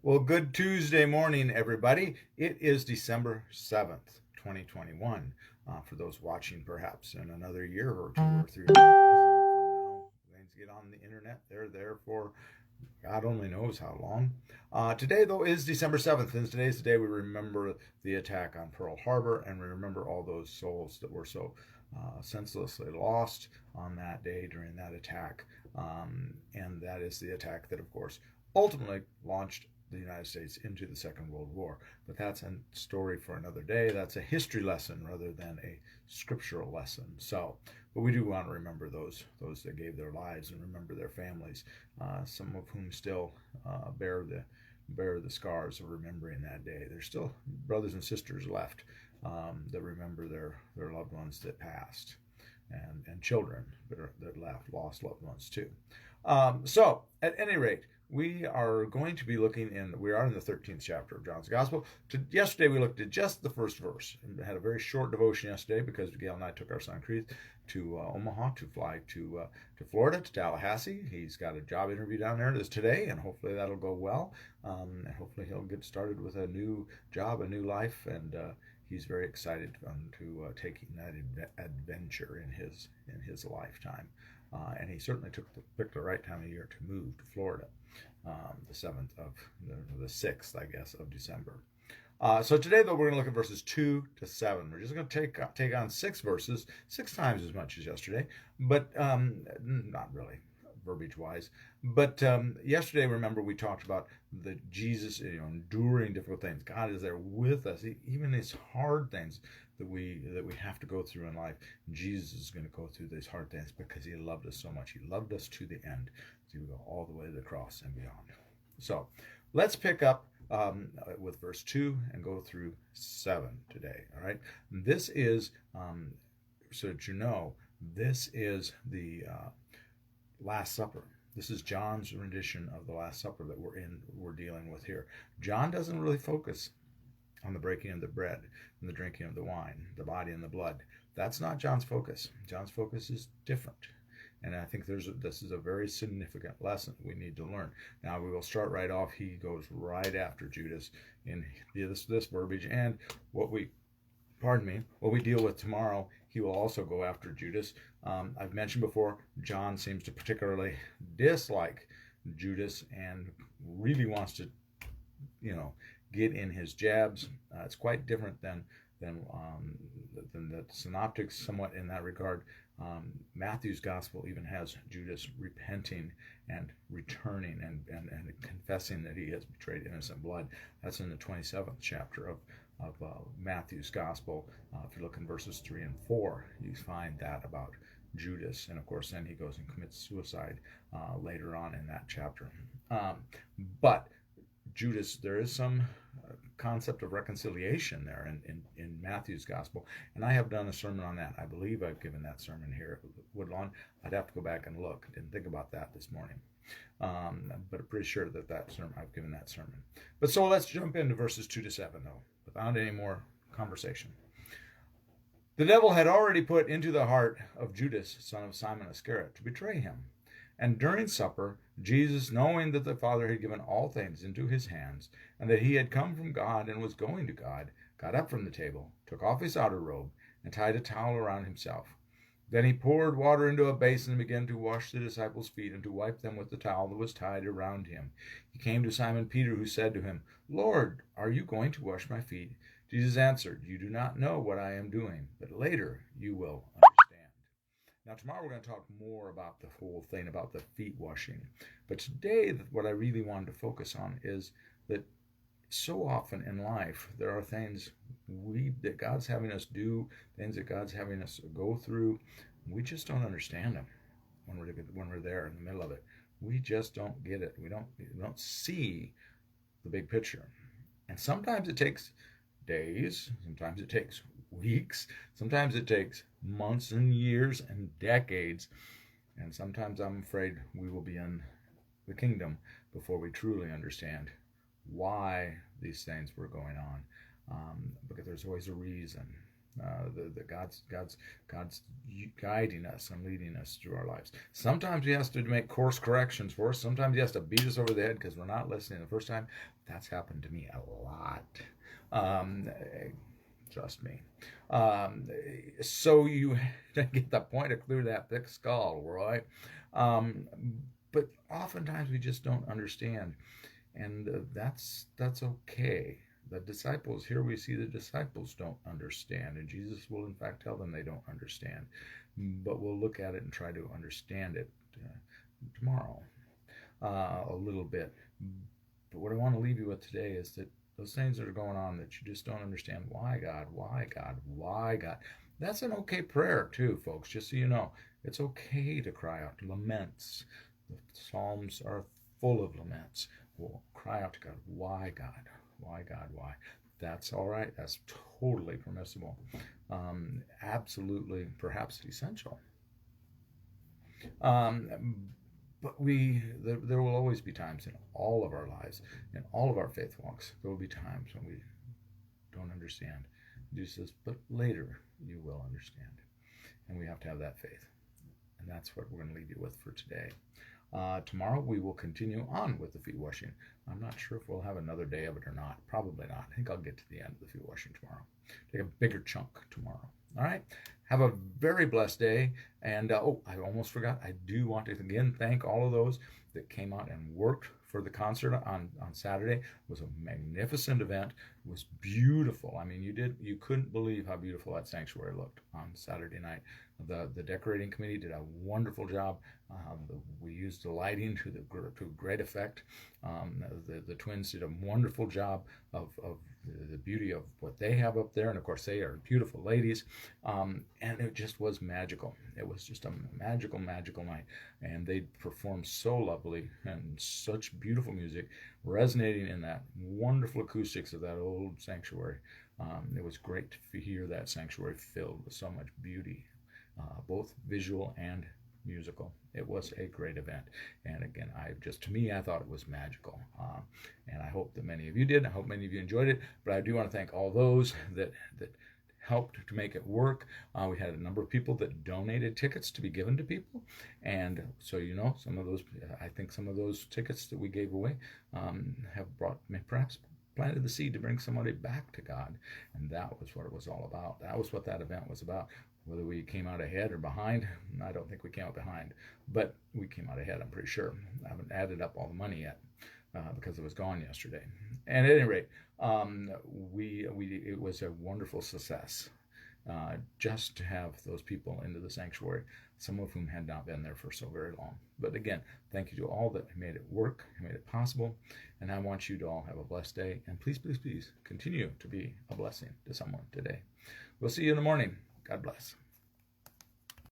Well, good Tuesday morning, everybody. It is December 7th, 2021. For those watching perhaps in another year or 2 or 3 years from now, things get on the internet. They're there for God only knows how long. Today, though, is December 7th, and today's the day we remember the attack on Pearl Harbor, and we remember all those souls that were so senselessly lost on that day during that attack. And that is the attack that, of course, ultimately launched the United States into the Second World War. But that's a story for another day. That's a history lesson rather than a scriptural lesson. But we do want to remember those that gave their lives and remember their families, some of whom still bear the scars of remembering that day. There's still brothers and sisters left that remember their loved ones that passed, and children that lost loved ones too. So at any rate, we are going to be we are in the 13th chapter of John's Gospel. Yesterday we looked at just the first verse and had a very short devotion yesterday because Gail and I took our son Chris to Omaha to fly to Florida, to Tallahassee. He's got a job interview down there today, and hopefully that'll go well. And hopefully he'll get started with a new job, a new life, and he's very excited to taking that adventure in his lifetime. And he certainly picked the right time of year to move to Florida, the 6th, I guess, of December. So today, though, we're going to look at verses 2 to 7. We're just going to take on 6 verses, 6 times as much as yesterday, but not really verbiage-wise. But yesterday, remember, we talked about the Jesus, enduring difficult things. God is there with us, even these hard things that we have to go through in life. Jesus is going to go through these hard things because he loved us so much. He loved us to the end. So we go all the way to the cross and beyond. So let's pick up with verse 2 and go through 7 today. All right. This is, so that you know, this is the Last Supper. This is John's rendition of the Last Supper that we're dealing with here. John doesn't really focus on the breaking of the bread and the drinking of the wine, the body and the blood. That's not John's focus. John's focus is different. And I think this is a very significant lesson we need to learn. Now we will start right off. He goes right after Judas in this verbiage, and what we deal with tomorrow, he will also go after Judas. I've mentioned before, John seems to particularly dislike Judas and really wants to, get in his jabs. It's quite different than the synoptics somewhat in that regard. Matthew's gospel even has Judas repenting and returning and confessing that he has betrayed innocent blood. That's in the 27th chapter of Matthew's gospel. If you look in verses 3 and 4, you find that about Judas. And of course, then he goes and commits suicide later on in that chapter. But Judas, there is some concept of reconciliation there in Matthew's gospel, and I have done a sermon on that. I believe I've given that sermon here at Woodlawn. I'd have to go back and look. Didn't think about that this morning, but I'm pretty sure that sermon, I've given that sermon. But so let's jump into verses 2 to 7, though, without any more conversation. The devil had already put into the heart of Judas, son of Simon Iscariot, to betray him. And during supper, Jesus, knowing that the Father had given all things into his hands, and that he had come from God and was going to God, got up from the table, took off his outer robe, and tied a towel around himself. Then he poured water into a basin and began to wash the disciples' feet and to wipe them with the towel that was tied around him. He came to Simon Peter, who said to him, "Lord, are you going to wash my feet?" Jesus answered, "You do not know what I am doing, but later you will understand." Now, tomorrow we're going to talk more about the whole thing about the feet washing. But today, what I really wanted to focus on is that so often in life, there are things that God's having us do, things that God's having us go through. We just don't understand them when we're there in the middle of it. We just don't get it. We don't see the big picture. And sometimes it takes days, sometimes it takes weeks, sometimes it takes months and years and decades, and sometimes I'm afraid we will be in the kingdom before we truly understand why these things were going on, because there's always a reason. God's guiding us and leading us through our lives. Sometimes He has to make course corrections for us. Sometimes He has to beat us over the head because we're not listening the first time. That's happened to me a lot. Trust me. So you get the point of clear that thick skull, right? But oftentimes we just don't understand, and that's okay. The disciples, here we see the disciples don't understand, and Jesus will in fact tell them they don't understand. But we'll look at it and try to understand it tomorrow a little bit. But what I want to leave you with today is that those things that are going on that you just don't understand, why God, why God, why God, that's an okay prayer too, folks, just so you know. It's okay to cry out, laments. The Psalms are full of laments. We'll cry out to God, why God? Why God? Why? That's all right. That's totally permissible. Absolutely, perhaps essential. But there will always be times in all of our lives, in all of our faith walks, there will be times when we don't understand. Jesus says, but later you will understand. And we have to have that faith. And that's what we're going to leave you with for today. Tomorrow we will continue on with the feet washing. I'm not sure if we'll have another day of it or not. Probably not. I think I'll get to the end of the feet washing tomorrow. Take a bigger chunk tomorrow. All right. Have a very blessed day. And I almost forgot. I do want to again thank all of those that came out and worked for the concert on Saturday. It was a magnificent event. It was beautiful. I mean, you couldn't believe how beautiful that sanctuary looked on Saturday night. The decorating committee did a wonderful job. We used the lighting to great effect. The twins did a wonderful job of the beauty of what they have up there, and of course they are beautiful ladies. And it just was magical. It was just a magical night, and they performed so lovely and such beautiful music, resonating in that wonderful acoustics of that old sanctuary. It was great to hear that sanctuary filled with so much beauty, both visual and musical. It was a great event, and again, to me, I thought it was magical, and I hope that many of you did. I hope many of you enjoyed it. But I do want to thank all those that helped to make it work. We had a number of people that donated tickets to be given to people, and so some of those tickets that we gave away have perhaps planted the seed to bring somebody back to God, and that was what it was all about. That was what that event was about. Whether we came out ahead or behind, I don't think we came out behind, but we came out ahead, I'm pretty sure. I haven't added up all the money yet because it was gone yesterday. And at any rate, it was a wonderful success just to have those people into the sanctuary, some of whom had not been there for so very long. But again, thank you to all that made it work, made it possible, and I want you to all have a blessed day, and please, please, please continue to be a blessing to someone today. We'll see you in the morning. God bless.